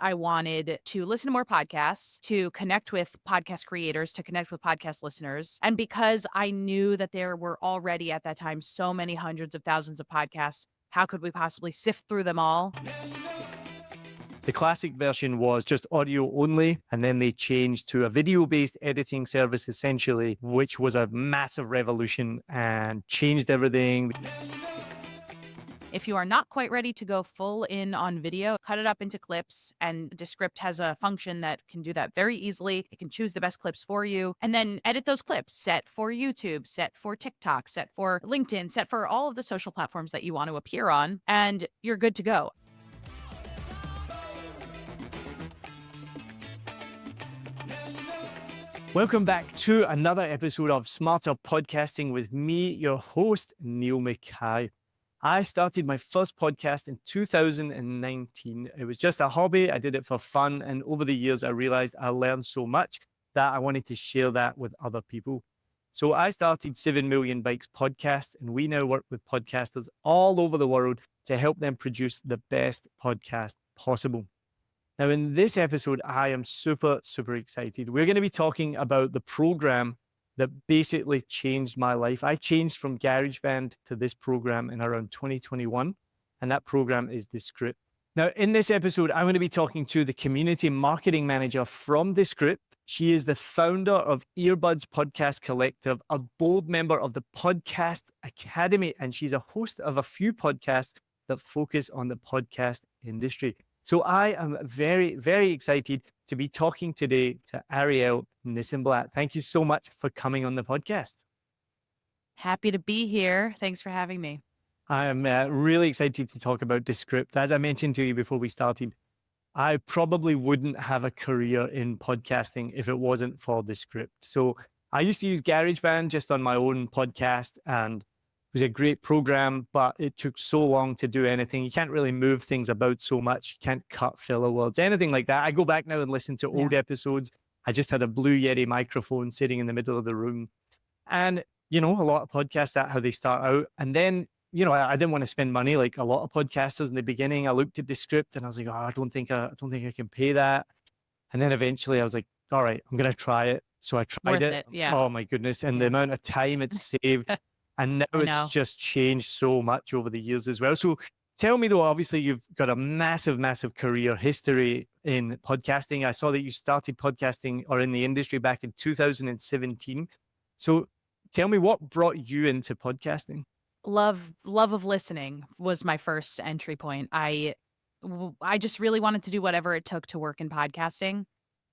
I wanted to listen to more podcasts, to connect with podcast creators, to connect with podcast listeners. And because I knew that there were already at that time so many hundreds of thousands of podcasts, how could we possibly sift through them all? The classic version was just audio only, and then they changed to a video-based editing service, essentially, which was a massive revolution and changed everything. If you are not quite ready to go full in on video, cut it up into clips, and Descript has a function that can do that very easily. It can choose the best clips for you and then edit those clips, set for YouTube, set for TikTok, set for LinkedIn, set for all of the social platforms that you want to appear on, and you're good to go. Welcome back to another episode of Smarter Podcasting with me, your host, Niall Mackay. I started my first podcast in 2019. It was just a hobby. I did it for fun. And over the years, I realized I learned so much that I wanted to share that with other people. So I started 7 Million Bikes podcast, and we now work with podcasters all over the world to help them produce the best podcast possible. Now, in this episode, I am super, super excited. We're going to be talking about the program that basically changed my life. I changed from GarageBand to this program in around 2021, and that program is Descript. Now, in this episode, I'm going to be talking to the community marketing manager from Descript. She is the founder of Earbuds Podcast Collective, a board member of the Podcast Academy, and she's a host of a few podcasts that focus on the podcast industry. So I am very, very excited to be talking today to Arielle Nissinblatt. Thank you so much for coming on the podcast. Happy to be here. Thanks for having me. I am really excited to talk about Descript. As I mentioned to you before we started, I probably wouldn't have a career in podcasting if it wasn't for Descript. So I used to use GarageBand just on my own podcast, and it was a great program, but it took so long to do anything. You can't really move things about so much. You can't cut filler words, anything like that. I go back now and listen to old episodes. I just had a Blue Yeti microphone sitting in the middle of the room. And, you know, a lot of podcasts, that's how they start out. And then, you know, I didn't want to spend money like a lot of podcasters in the beginning. I looked at Descript and I was like, oh, I don't think I can pay that. And then eventually I was like, all right, I'm going to try it. So I tried it. Yeah. Oh my goodness. And the amount of time it's saved. And now it's just changed so much over the years as well. So tell me though, obviously you've got a massive, massive career history in podcasting. I saw that you started podcasting or in the industry back in 2017. So tell me what brought you into podcasting? Love of listening was my first entry point. I just really wanted to do whatever it took to work in podcasting.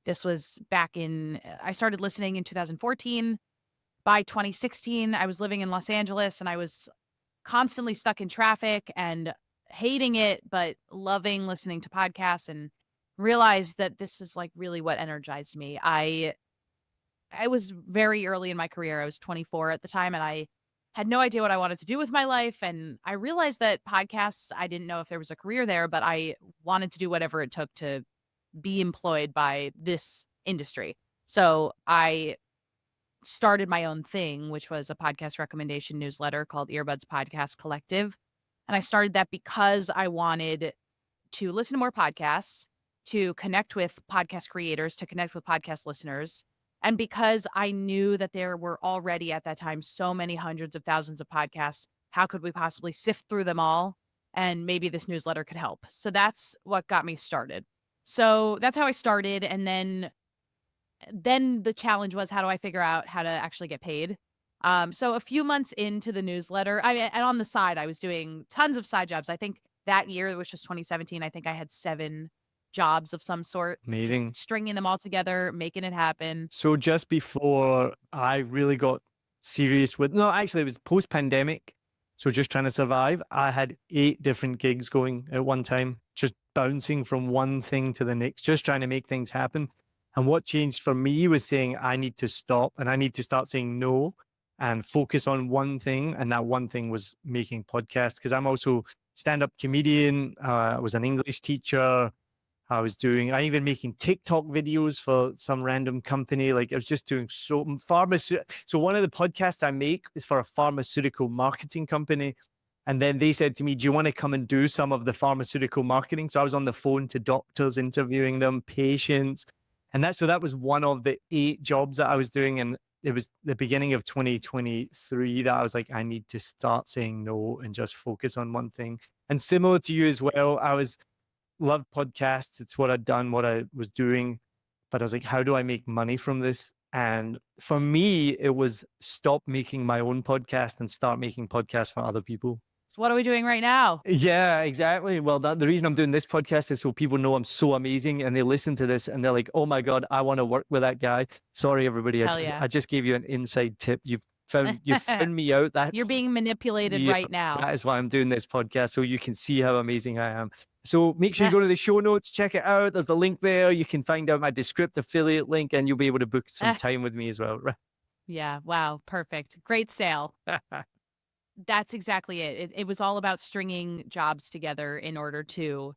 This was I started listening in 2014. By 2016, I was living in Los Angeles and I was constantly stuck in traffic and hating it, but loving listening to podcasts, and realized that this is like really what energized me. I was very early in my career. I was 24 at the time, and I had no idea what I wanted to do with my life. And I realized that podcasts, I didn't know if there was a career there, but I wanted to do whatever it took to be employed by this industry. So I started my own thing, which was a podcast recommendation newsletter called Earbuds Podcast Collective. And I started that because I wanted to listen to more podcasts, to connect with podcast creators, to connect with podcast listeners. And because I knew that there were already at that time so many hundreds of thousands of podcasts, how could we possibly sift through them all? And maybe this newsletter could help. So that's what got me started. So that's how I started. And then the challenge was, how do I figure out how to actually get paid? So a few months into the newsletter, and on the side, I was doing tons of side jobs. I think that year, which was 2017, I think I had 7 jobs of some sort. Amazing. Stringing them all together, making it happen. So just before I really got serious with, no, actually it was post-pandemic. So just trying to survive. I had 8 different gigs going at one time, just bouncing from one thing to the next, just trying to make things happen. And what changed for me was saying, I need to stop and I need to start saying no and focus on one thing. And that one thing was making podcasts, because I'm also stand-up comedian. I was an English teacher. I even making TikTok videos for some random company. Like I was just doing so one of the podcasts I make is for a pharmaceutical marketing company. And then they said to me, do you want to come and do some of the pharmaceutical marketing? So I was on the phone to doctors, interviewing them, patients. And that was one of the 8 jobs that I was doing. And it was the beginning of 2023 that I was like, I need to start saying no and just focus on one thing. And similar to you as well, loved podcasts. It's what I'd done, what I was doing. But I was like, how do I make money from this? And for me, it was stop making my own podcast and start making podcasts for other people. So what are we doing right now? Yeah, exactly. Well, the reason I'm doing this podcast is so people know I'm so amazing and they listen to this and they're like, oh my God, I want to work with that guy. Sorry, everybody. Hell yeah. I just gave you an inside tip. You've found me out. You're being manipulated right now. That is why I'm doing this podcast, so you can see how amazing I am. So make sure you go to the show notes, check it out. There's the link there. You can find out my Descript affiliate link and you'll be able to book some time with me as well. Yeah. Wow. Perfect. Great sale. That's exactly it. It was all about stringing jobs together in order to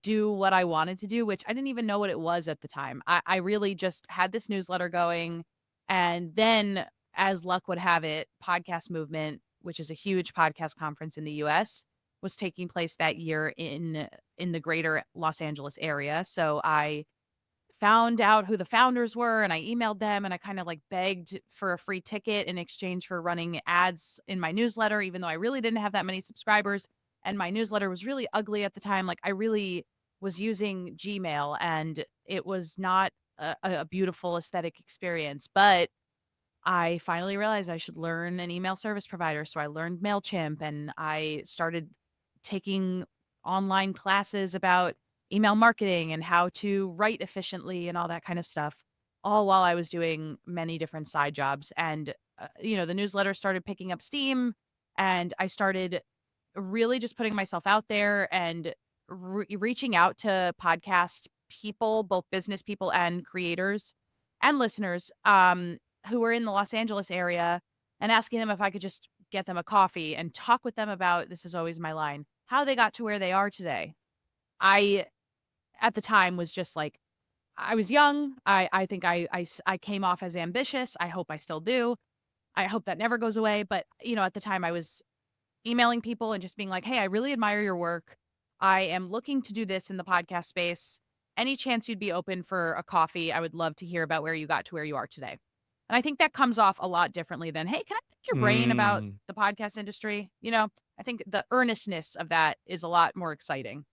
do what I wanted to do, which I didn't even know what it was at the time. I really just had this newsletter going. And then, as luck would have it, Podcast Movement, which is a huge podcast conference in the US, was taking place that year in the greater Los Angeles area. So I found out who the founders were and I emailed them and I kind of like begged for a free ticket in exchange for running ads in my newsletter, even though I really didn't have that many subscribers. And my newsletter was really ugly at the time. Like I really was using Gmail and it was not a beautiful aesthetic experience. But I finally realized I should learn an email service provider. So I learned MailChimp and I started taking online classes about email marketing and how to write efficiently and all that kind of stuff, all while I was doing many different side jobs. And, the newsletter started picking up steam and I started really just putting myself out there and reaching out to podcast people, both business people and creators and listeners who were in the Los Angeles area and asking them if I could just get them a coffee and talk with them about, this is always my line, how they got to where they are today. I at the time was just like, I was young. I think I came off as ambitious. I hope I still do. I hope that never goes away. But, at the time I was emailing people and just being like, hey, I really admire your work. I am looking to do this in the podcast space. Any chance you'd be open for a coffee? I would love to hear about where you got to where you are today. And I think that comes off a lot differently than, hey, can I pick your brain about the podcast industry? I think the earnestness of that is a lot more exciting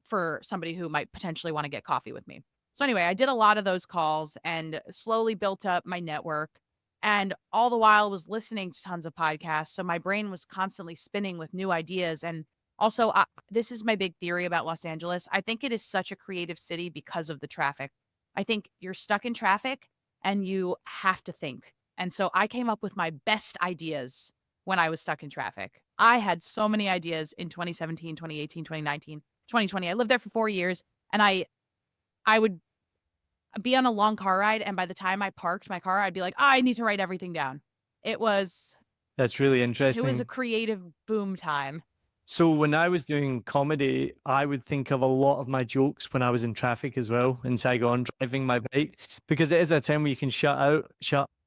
for somebody who might potentially want to get coffee with me. So anyway, I did a lot of those calls and slowly built up my network and all the while was listening to tons of podcasts. So my brain was constantly spinning with new ideas. And also, this is my big theory about Los Angeles. I think it is such a creative city because of the traffic. I think you're stuck in traffic and you have to think. And so I came up with my best ideas when I was stuck in traffic. I had so many ideas in 2017, 2018, 2019. 2020. I lived there for 4 years and I would be on a long car ride. And by the time I parked my car, I'd be like, I need to write everything down. That's really interesting. It was a creative boom time. So when I was doing comedy, I would think of a lot of my jokes when I was in traffic as well in Saigon, driving my bike, because it is a time where you can shut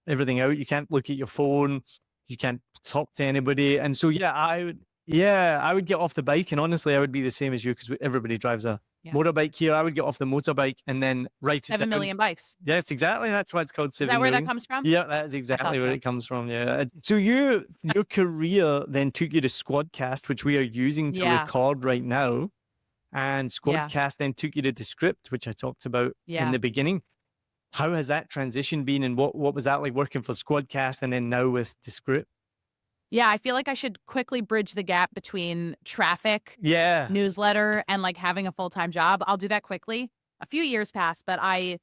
everything out. You can't look at your phone. You can't talk to anybody. And so, I would get off the bike, and honestly, I would be the same as you because everybody drives a motorbike here. I would get off the motorbike and then write it 7 million bikes. Yes, exactly. That's why it's called 7 Is that where million. that comes from? Yeah, that's exactly where it comes from. Yeah. So your career then took you to SquadCast, which we are using to record right now, and SquadCast then took you to Descript, which I talked about in the beginning. How has that transition been, and what was that like working for SquadCast and then now with Descript? Yeah, I feel like I should quickly bridge the gap between traffic, newsletter, and like having a full-time job. I'll do that quickly. A few years passed, but I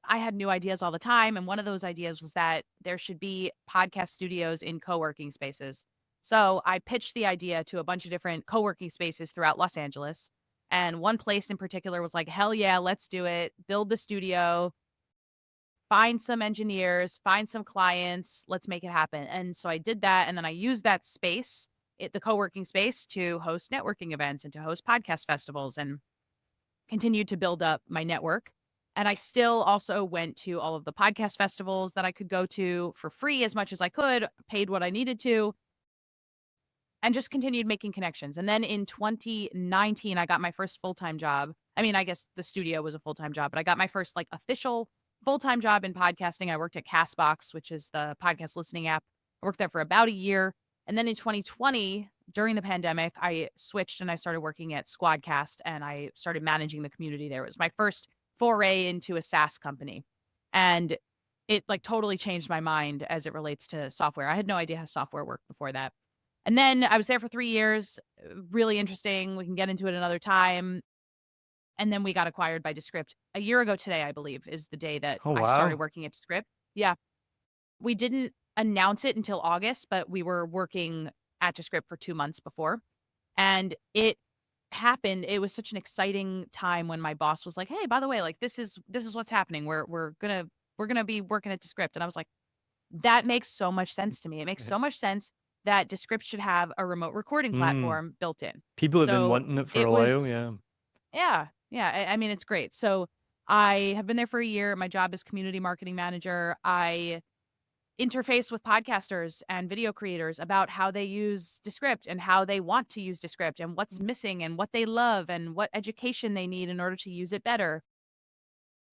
had new ideas all the time. And one of those ideas was that there should be podcast studios in co-working spaces. So I pitched the idea to a bunch of different co-working spaces throughout Los Angeles. And one place in particular was like, hell yeah, let's do it. Build the studio. Find some engineers, find some clients, let's make it happen. And so I did that. And then I used that space, the co-working space, to host networking events and to host podcast festivals and continued to build up my network. And I still also went to all of the podcast festivals that I could go to for free as much as I could, paid what I needed to. and just continued making connections. And then in 2019, I got my first full-time job. I mean, I guess the studio was a full-time job, but I got my first like official full-time job in podcasting. I worked at Castbox, which is the podcast listening app. I worked there for about a year. And then in 2020, during the pandemic, I switched and I started working at SquadCast and I started managing the community there. It was my first foray into a SaaS company. And it like totally changed my mind as it relates to software. I had no idea how software worked before that. And then I was there for 3 years, really interesting. We can get into it another time. And then we got acquired by Descript. A year ago today, I believe, is the day that Oh, I started wow. working at Descript. Yeah. We didn't announce it until August, but we were working at Descript for 2 months before. And it happened. It was such an exciting time when my boss was like, "Hey, by the way, like this is what's happening. We're gonna be working at Descript." And I was like, that makes so much sense to me. It makes so much sense that Descript should have a remote recording Mm. platform built in. People have been So wanting it for it a while. was, Yeah. yeah, yeah. I mean, it's great. So I have been there for a year. My job is community marketing manager. I interface with podcasters and video creators about how they use Descript and how they want to use Descript and what's missing and what they love and what education they need in order to use it better.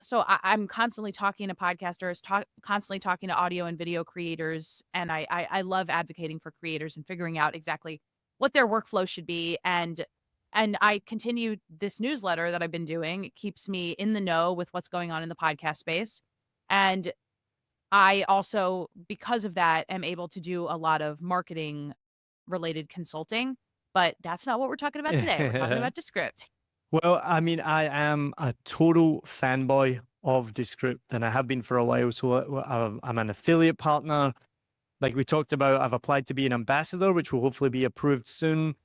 So I'm constantly talking to podcasters, constantly talking to audio and video creators, and I love advocating for creators and figuring out exactly what their workflow should be. And I continue this newsletter that I've been doing. It keeps me in the know with what's going on in the podcast space. And I also, because of that, am able to do a lot of marketing related consulting. But that's not what we're talking about today. We're talking about Descript. Well, I mean, I am a total fanboy of Descript, and I have been for a while. So I'm an affiliate partner. Like we talked about, I've applied to be an ambassador, which will hopefully be approved soon.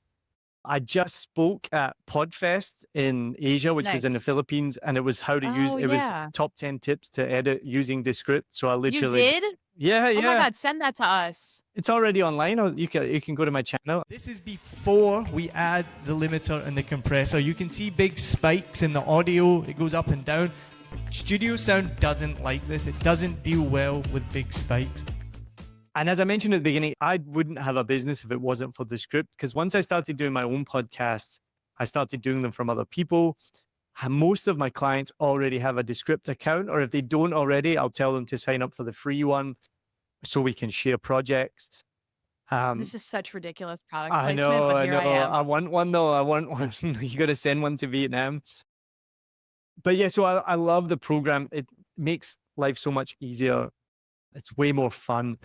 I just spoke at Podfest in Asia, which was in the Nice. Philippines, and it was how to use, Oh, it was yeah. top 10 tips to edit using Descript. So I You literally, did? yeah, Oh my yeah, god, send that to us. it's already online. You can go to my channel. This is before we add the limiter and the compressor. You can see big spikes in the audio. It goes up and down. Studio sound doesn't like this. It doesn't deal well with big spikes. And as I mentioned at the beginning, I wouldn't have a business if it wasn't for Descript, because once I started doing my own podcasts, I started doing them from other people. Most of my clients already have a Descript account, or if they don't already, I'll tell them to sign up for the free one so we can share projects. This is such ridiculous product I placement, know, but I here know. I am. I want one though. I want one. You got to send one to Vietnam. But yeah, so I love the program. It makes life so much easier. It's way more fun.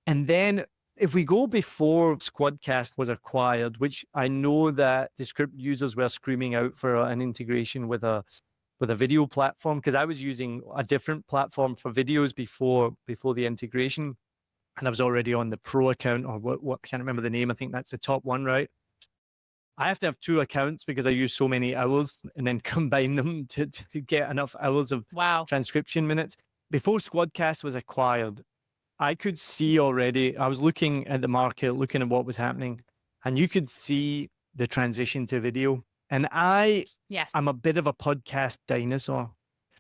And then if we go before SquadCast was acquired, which I know that Descript users were screaming out for an integration with a video platform, because I was using a different platform for videos before the integration, and I was already on the pro account, or what I can't remember the name. I think that's the top one, right? I have to have 2 accounts because I use so many hours and then combine them to get enough hours of Wow. transcription minutes. Before SquadCast was acquired, I could see already, I was looking at the market, looking at what was happening, and you could see the transition to video. And Yes. I'm a bit of a podcast dinosaur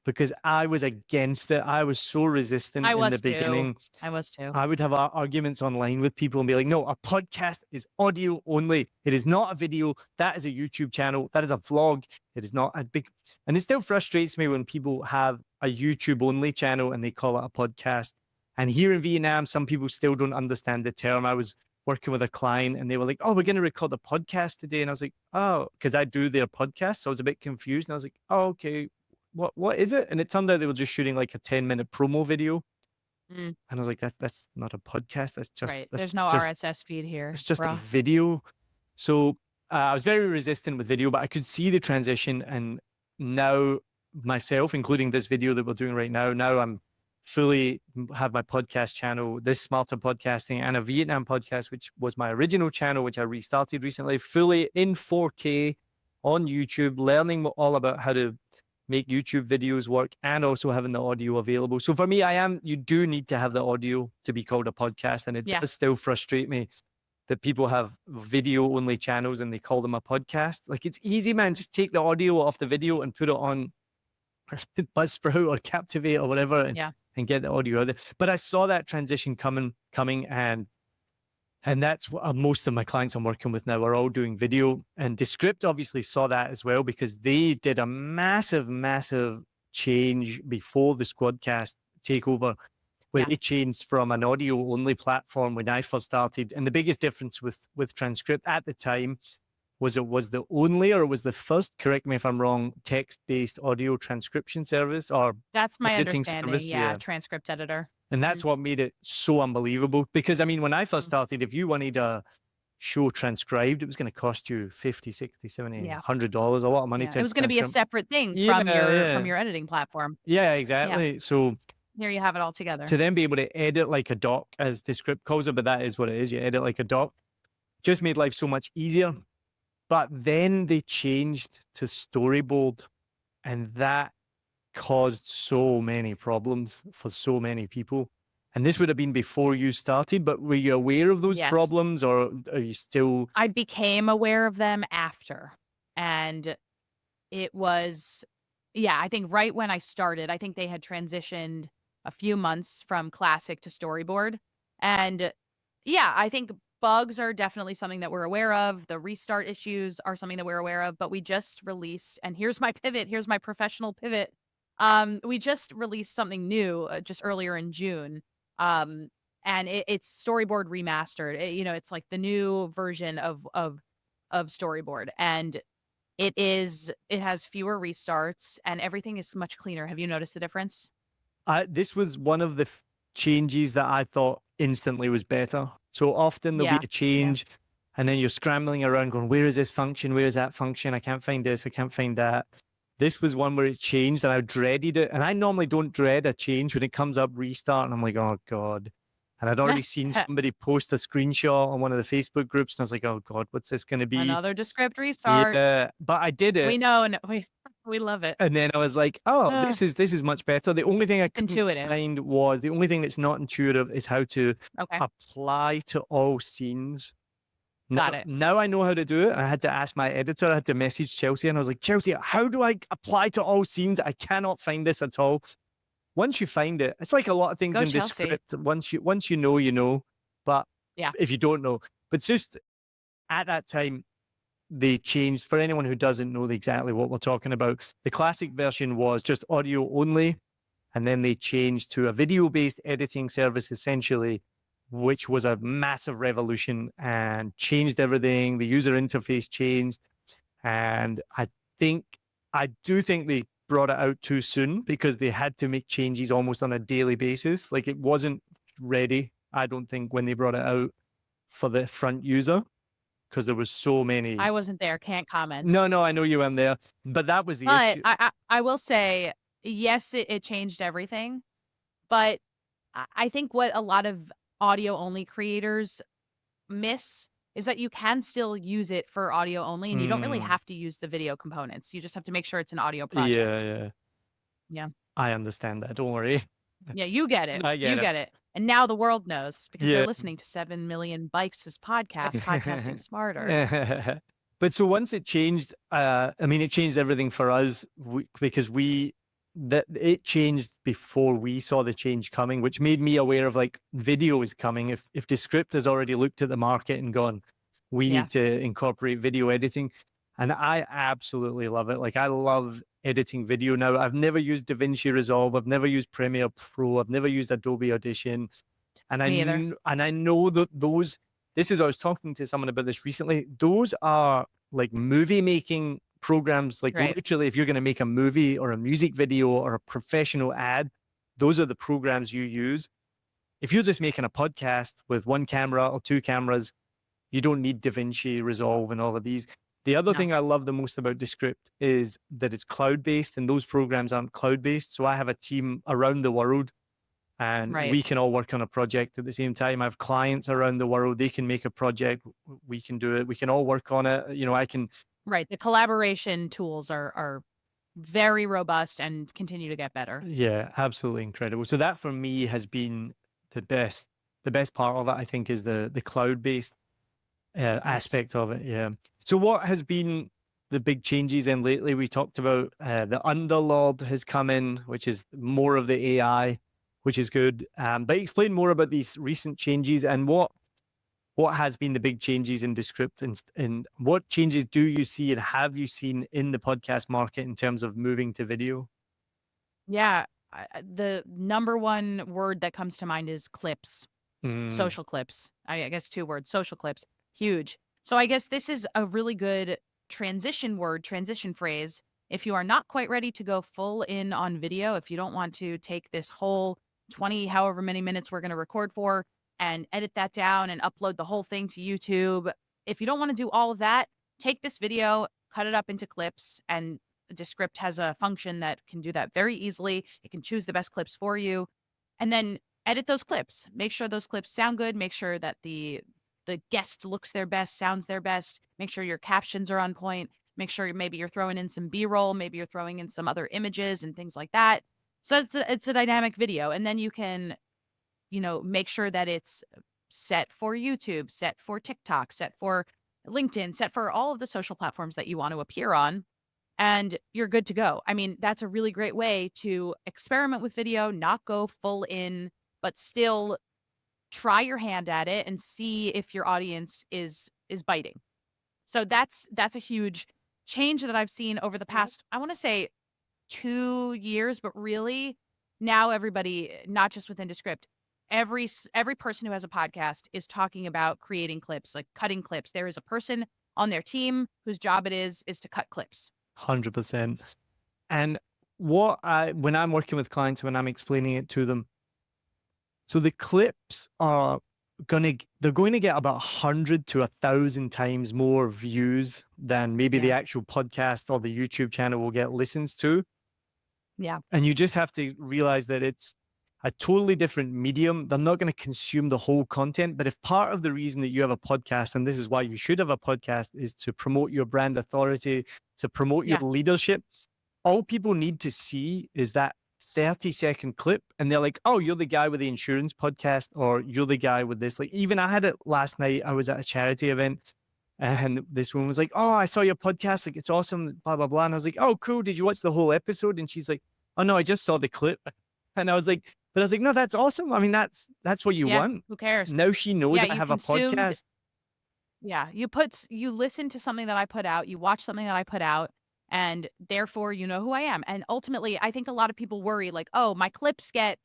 because I was against it. I was so resistant I in the was too. beginning. I was too. I would have arguments online with people and be like, no, a podcast is audio only. It is not a video. That is a YouTube channel. That is a vlog. It is not a big, and it still frustrates me when people have a YouTube only channel and they call it a podcast. And here in Vietnam, some people still don't understand the term. I was working with a client and they were like, oh, we're going to record a podcast today. And I was like, oh, because I do their podcast. So I was a bit confused. And I was like, oh, okay, what is it? And it turned out they were just shooting like a 10-minute promo video. Mm, And I was like, that's not a podcast. right. There's no RSS feed here, it's just a bruh. video. So I was very resistant with video, but I could see the transition. And now myself, including this video that we're doing right now, I'm fully have my podcast channel, this Smarter Podcasting, and a Vietnam podcast, which was my original channel, which I restarted recently, fully in 4K on YouTube, learning all about how to make YouTube videos work and also having the audio available. So for me, you do need to have the audio to be called a podcast. And it Yeah. does still frustrate me that people have video only channels and they call them a podcast. Like, it's easy, man. Just take the audio off the video and put it on Buzzsprout or Captivate or whatever, Yeah. and get the audio out there. But I saw that transition coming, and And that's what most of my clients I'm working with now are all doing video. And Descript obviously saw that as well, because they did a massive, massive change before the SquadCast takeover, where Yeah. they changed from an audio only platform when I first started. And the biggest difference with Transcript at the time was it was the only, or it was the first, correct me if I'm wrong, text-based audio transcription service or That's my editing understanding. service. Yeah, Yeah. transcript editor. And that's what made it so unbelievable. Because I mean, when I first Mm. started, if you wanted a show transcribed, it was going to cost you 50, 60, 70, Yeah. $100, a lot of money Yeah. It to was gonna be a transcribe. separate thing Yeah, from yeah. your editing platform. Yeah, Yeah. exactly. So Here you have it all to together. then be able to edit like a doc, as Descript calls it, but that is what it is. You edit like a doc. Just made life so much easier. But then they changed to storyboard, and that caused so many problems for so many people. And this would have been before you started, but were you aware of those Yes. problems, or are you still? I became aware of them after. And it was, yeah, I think right when I started, I think they had transitioned a few months from classic to storyboard. And yeah, I think bugs are definitely something that we're aware of. The restart issues are something that we're aware of, but we just released, and here's my pivot, here's my professional pivot. We just released something new just earlier in June. Um, and it's storyboard remastered. It's like the new version of storyboard. And it has fewer restarts and everything is much cleaner. Have you noticed the difference? This was one of the changes that I thought instantly was better. So often there'll be Yeah. a Yeah. change, and then you're scrambling around going, where is this function? Where is that function? I can't find this. I can't find that. This was one where it changed and I dreaded it. And I normally don't dread a change when it comes up restart. And I'm like, oh God. And I'd already seen somebody post a screenshot on one of the Facebook groups. And I was like, oh God, what's this going to be? Another Descript restart. Yeah, but I did We it. know, and we love it. And then I was like, oh, Uh, this is much better. The only thing I couldn't Intuitive. find was, the only thing that's not intuitive is how to Okay. apply to all scenes. Got it. Now I know how to do it. And I had to ask my editor, I had to message Chelsea, and I was like, Chelsea, how do I apply to all scenes? I cannot find this at all. Once you find it, it's like a lot of things Go in Chelsea. Descript. Once you know, you know. But Yeah. if you don't know, but it's just at that time, they changed. For anyone who doesn't know exactly what we're talking about, the classic version was just audio only, and then they changed to a video-based editing service, essentially, which was a massive revolution and changed everything. The user interface changed, and I do think they brought it out too soon, because they had to make changes almost on a daily basis. Like, it wasn't ready, I don't think, when they brought it out for the front user, because there was so many. I wasn't there, can't comment. No, I know you weren't there, but that was the But issue. I will say, yes, it changed everything. But I think what a lot of audio only creators miss is that you can still use it for audio only, and you don't really have to use the video components. You just have to make sure it's an audio project. Yeah. Yeah. I understand that. Don't worry. Yeah, you get it. I You get it. get it. And now the world knows because Yeah. they're listening to 7 million Bikes' podcast, Podcasting Smarter. But so once it changed, I mean, it changed everything for us, because it changed before we saw the change coming, which made me aware of, like, video is coming. If Descript has already looked at the market and gone, we Yeah. need to incorporate video editing. And I absolutely love it. Like, I love editing video now. I've never used DaVinci Resolve. I've never used Premiere Pro. I've never used Adobe Audition. And Me either. I know that I was talking to someone about this recently. Those are like movie making programs. Like, Right. literally, if you're going to make a movie or a music video or a professional ad, those are the programs you use. If you're just making a podcast with one camera or two cameras, you don't need DaVinci Resolve and all of these. The other No. thing I love the most about Descript is that it's cloud-based, and those programs aren't cloud-based. So I have a team around the world, and Right. we can all work on a project at the same time. I have clients around the world. They can make a project. We can do it. We can all work on it. I can. Right. The collaboration tools are very robust and continue to get better. Yeah, absolutely incredible. So that for me has been the best. The best part of it, I think, is the cloud-based aspect of it. Yeah. So what has been the big changes then lately? We talked about the Underlord has come in, which is more of the AI, which is good. But explain more about these recent changes and what what has been the big changes in Descript, and what changes do you see and have you seen in the podcast market in terms of moving to video? Yeah, the number one word that comes to mind is clips, Mm, social clips. I guess 2 words, social clips, huge. So I guess this is a really good transition phrase. If you are not quite ready to go full in on video, if you don't want to take this whole 20, however many minutes we're going to record for, and edit that down and upload the whole thing to YouTube, if you don't want to do all of that, take this video, cut it up into clips, and Descript has a function that can do that very easily. It can choose the best clips for you, and then edit those clips. Make sure those clips sound good. Make sure that the guest looks their best, sounds their best. Make sure your captions are on point. Make sure maybe you're throwing in some B-roll, maybe you're throwing in some other images and things like that. So it's a dynamic video, and then you can, make sure that it's set for YouTube, set for TikTok, set for LinkedIn, set for all of the social platforms that you want to appear on, and you're good to go. I mean, that's a really great way to experiment with video, not go full in, but still try your hand at it and see if your audience is biting. So that's a huge change that I've seen over the past, I want to say 2 years, but really now everybody, not just within Descript, every person who has a podcast is talking about creating clips, like cutting clips. There is a person on their team whose job it is to cut clips. 100%. And when I'm working with clients, when I'm explaining it to them, so the clips they're going to get about 100 to 1,000 times more views than maybe the Yeah. actual podcast or the YouTube channel will get listens to. Yeah. And you just have to realize that it's a totally different medium. They're not going to consume the whole content. But if part of the reason that you have a podcast, and this is why you should have a podcast, is to promote your brand authority, to promote your Yeah. leadership, all people need to see is that 30-second clip. And they're like, oh, you're the guy with the insurance podcast, or you're the guy with this. Like, even I had it last night. I was at a charity event. And this woman was like, oh, I saw your podcast. Like, it's awesome, blah, blah, blah. And I was like, oh, cool. Did you watch the whole episode? And she's like, oh, no, I just saw the clip. And I was like, no, that's awesome. I mean, that's what you Yeah. want. Who cares? Now she knows Yeah, I you have a consumed. podcast. Yeah, you listen to something that I put out, you watch something that I put out, and therefore you know who I am. And ultimately, I think a lot of people worry like, "Oh, my clips get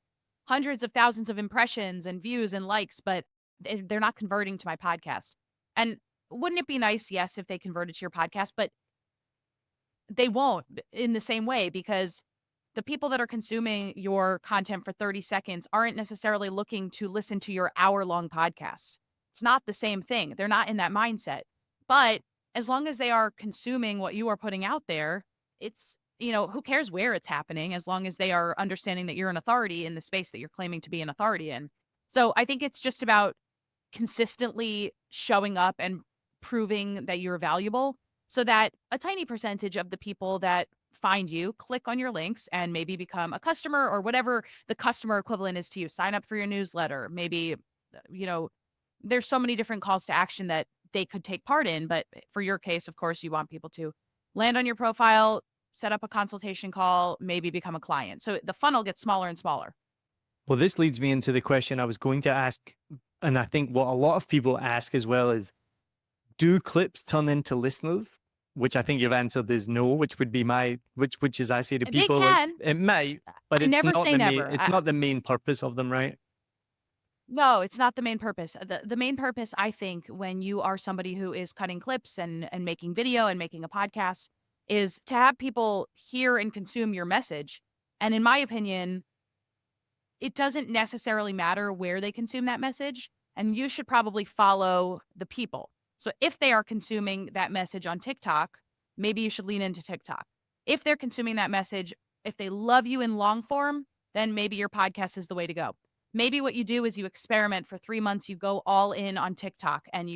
hundreds of thousands of impressions and views and likes, but they're not converting to my podcast." And wouldn't it be nice, yes, if they converted to your podcast, but they won't in the same way, because the people that are consuming your content for 30 seconds aren't necessarily looking to listen to your hour-long podcast. It's not the same thing. They're not in that mindset. But as long as they are consuming what you are putting out there, it's, who cares where it's happening, as long as they are understanding that you're an authority in the space that you're claiming to be an authority in. So I think it's just about consistently showing up and proving that you're valuable, so that a tiny percentage of the people that find you click on your links and maybe become a customer, or whatever the customer equivalent is to you. Sign up for your newsletter. Maybe, you know, there's so many different calls to action that they could take part in. But for your case, of course, you want people to land on your profile, set up a consultation call, maybe become a client. So the funnel gets smaller and smaller. Well, this leads me into the question I was going to ask. And I think what a lot of people ask as well is, do clips turn into listeners? Which I think you've answered is no, which would be which is I say to They people, like, can. it might, but I it's never not say the main, never. it's not the main purpose of them, right? No, it's not the main purpose. The main purpose, I think, when you are somebody who is cutting clips and making video and making a podcast, is to have people hear and consume your message. And in my opinion, it doesn't necessarily matter where they consume that message. And you should probably follow the people. So if they are consuming that message on TikTok, maybe you should lean into TikTok. If they're consuming that message, if they love you in long form, then maybe your podcast is the way to go. Maybe what you do is you experiment for 3 months, you go all in on TikTok, and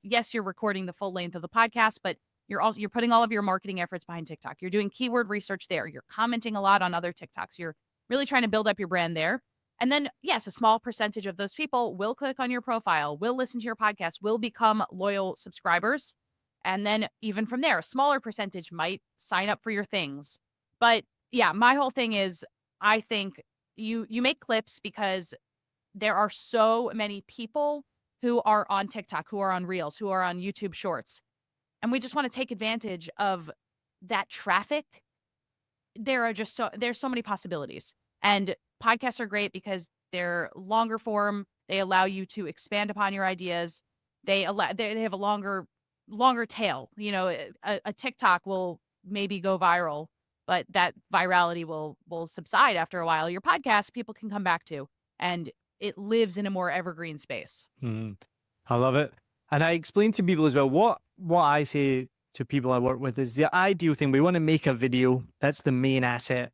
yes, you're recording the full length of the podcast, but you're putting all of your marketing efforts behind TikTok. You're doing keyword research there. You're commenting a lot on other TikToks. You're really trying to build up your brand there. And then, yes, a small percentage of those people will click on your profile, will listen to your podcast, will become loyal subscribers. And then even from there, a smaller percentage might sign up for your things. But yeah, my whole thing is, I think you make clips because there are so many people who are on TikTok, who are on Reels, who are on YouTube Shorts. And we just want to take advantage of that traffic. There's so many possibilities. And podcasts are great because they're longer form. They allow you to expand upon your ideas. They have a longer tail. You know, a TikTok will maybe go viral, but that virality will subside after a while. Your podcast, people can come back to, and it lives in a more evergreen space. I love it. And I explain to people as well, what I say to people I work with is the ideal thing. We want to make a video. That's the main asset.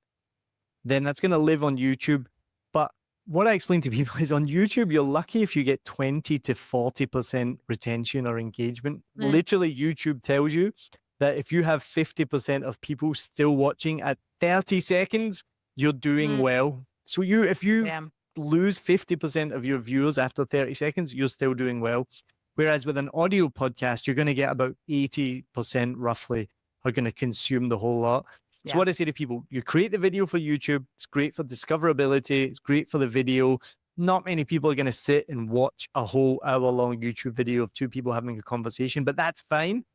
Then that's going to live on YouTube. But what I explain to people is on YouTube, you're lucky if you get 20 to 40% retention or engagement. Literally, YouTube tells you that if you have 50% of people still watching at 30 seconds, you're doing well. So if you lose 50% of your viewers after 30 seconds, you're still doing well. Whereas with an audio podcast, you're going to get about 80% roughly are going to consume the whole lot. So what I say to people, you create the video for YouTube. It's great for discoverability. It's great for the video. Not many people are going to sit and watch a whole hour-long YouTube video of two people having a conversation, but that's fine.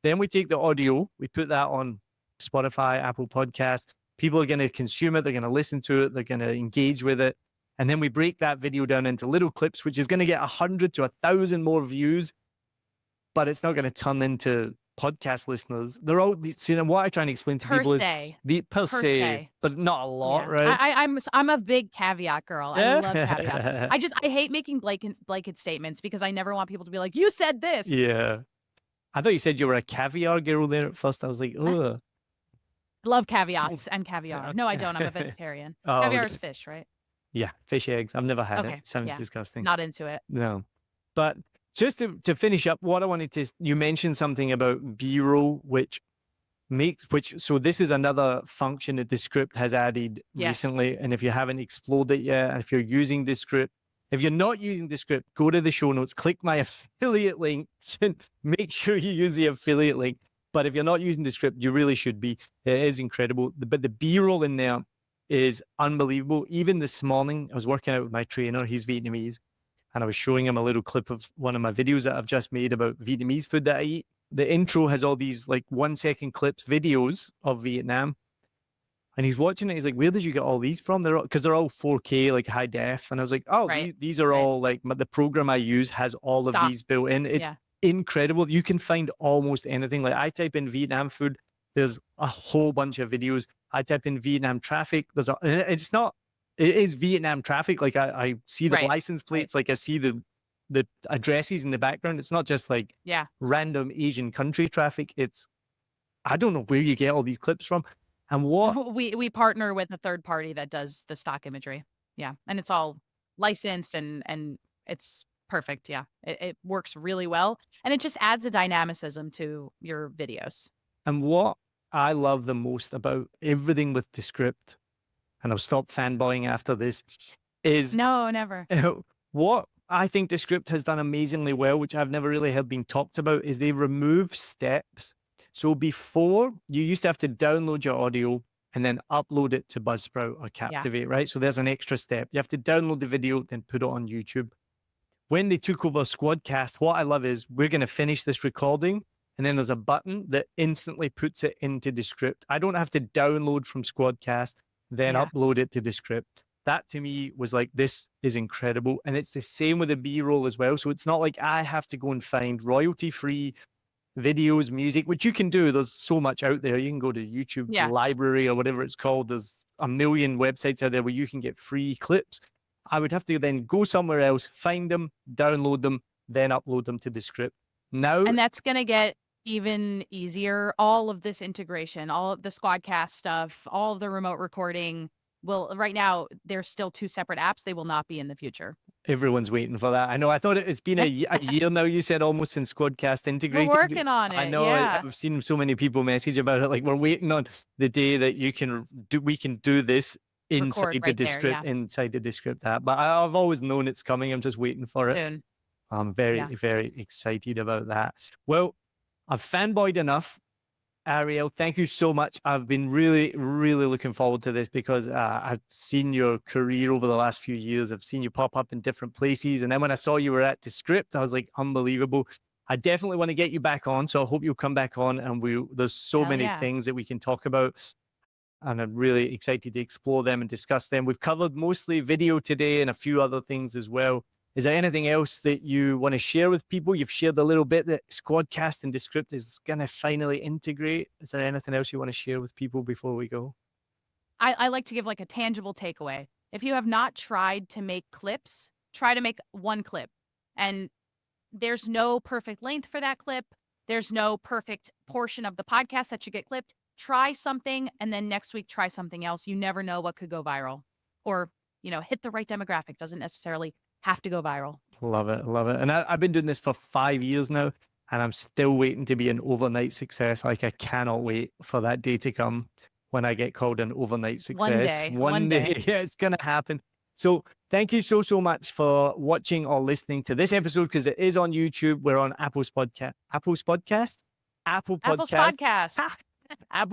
Then we take the audio, we put that on Spotify, Apple Podcasts. People are going to consume it. They're going to listen to it. They're going to engage with it. And then we break that video down into little clips, which is going to get 100 to 1,000 more views, but it's not going to turn into podcast listeners. They're all, you know, what I try and explain to people is per se, but not a lot, right? I'm a big caveat girl. I love caveats. I hate making blanket statements because I never want people to be like, you said this. Yeah. I thought you said you were a caviar girl there at first. I was like, ugh. Love caviats and caviar. No, I don't. I'm a vegetarian. Caviar is fish, right? Yeah, fish eggs. I've never had it. Sounds disgusting. Not into it. No. But just to finish up, what I wanted to, you mentioned something about B-roll, so this is another function that Descript has added recently. And if you haven't explored it yet, and if you're using Descript, if you're not using Descript, go to the show notes, click my affiliate link, make sure you use the affiliate link. But if you're not using Descript, you really should be. It is incredible. But the B-roll in there is unbelievable. Even this morning, I was working out with my trainer. He's Vietnamese. And I was showing him a little clip of one of my videos that I've just made about Vietnamese food that I eat. The intro has all these like 1 second clips, videos of Vietnam. And he's watching it. He's like, where did you get all these from? Because they're all 4K, like high def. And I was like, oh, these are all like the program I use has all of these built in. It's incredible. You can find almost anything. Like I type in Vietnam food. There's a whole bunch of videos. I type in Vietnam traffic. It is Vietnam traffic. Like I see the license plates. Like I see the addresses in the background. It's not just like random Asian country traffic. I don't know where you get all these clips from. And what we partner with a third party that does the stock imagery. Yeah. And it's all licensed and it's perfect. Yeah. It works really well. And it just adds a dynamicism to your videos. And what I love the most about everything with Descript, and I'll stop fanboying after this, is... No, never. What I think Descript has done amazingly well, which I've never really heard being talked about, is they remove steps. So before, you used to have to download your audio and then upload it to Buzzsprout or Captivate, right? So there's an extra step. You have to download the video, then put it on YouTube. When they took over SquadCast, what I love is we're going to finish this recording, and then there's a button that instantly puts it into Descript. I don't have to download from SquadCast, then upload it to Descript. That to me was like, this is incredible. And it's the same with the B-roll as well. So it's not like I have to go and find royalty-free videos, music, which you can do. There's so much out there. You can go to YouTube library or whatever it's called. There's a million websites out there where you can get free clips. I would have to then go somewhere else, find them, download them, then upload them to Descript. Now, and that's going to get even easier. All of this integration, all of the SquadCast stuff, all of the remote recording right now, there's still two separate apps. They will not be in the future. Everyone's waiting for that. I know. I thought it's been a year now, you said, almost since SquadCast integrated. We're working on it. I know. I've seen so many people message about it. Like, we're waiting on the day that we can do this inside the Descript, inside the Descript app. But I've always known it's coming. I'm just waiting for it. Soon. I'm very, very excited about that. Well, I've fanboyed enough. Arielle, thank you so much. I've been really, really looking forward to this because I've seen your career over the last few years. I've seen you pop up in different places. And then when I saw you were at Descript, I was like, unbelievable. I definitely want to get you back on. So I hope you'll come back on, and there's so Hell many yeah. things that we can talk about. And I'm really excited to explore them and discuss them. We've covered mostly video today and a few other things as well. Is there anything else that you want to share with people? You've shared a little bit that SquadCast and Descript is going to finally integrate. Is there anything else you want to share with people before we go? I like to give like a tangible takeaway. If you have not tried to make clips, try to make one clip. And there's no perfect length for that clip. There's no perfect portion of the podcast that should get clipped. Try something, and then next week try something else. You never know what could go viral, or hit the right demographic. Doesn't necessarily have to go viral. Love it. Love it. And I've been doing this for 5 years now, and I'm still waiting to be an overnight success. Like, I cannot wait for that day to come when I get called an overnight success. One day. Yeah, it's going to happen. So thank you so, so much for watching or listening to this episode, because it is on YouTube. We're on Apple's podcast, Apple Podcast, Apple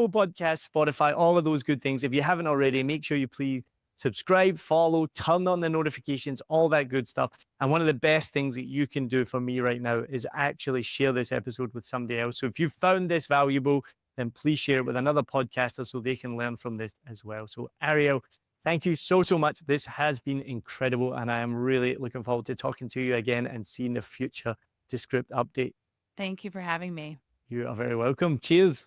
Podcasts, Spotify, all of those good things. If you haven't already, make sure you please subscribe, follow, turn on the notifications, all that good stuff. And one of the best things that you can do for me right now is actually share this episode with somebody else. So if you found this valuable, then please share it with another podcaster so they can learn from this as well. So Arielle, thank you so, so much. This has been incredible, and I am really looking forward to talking to you again and seeing the future Descript update. Thank you for having me. You are very welcome. Cheers.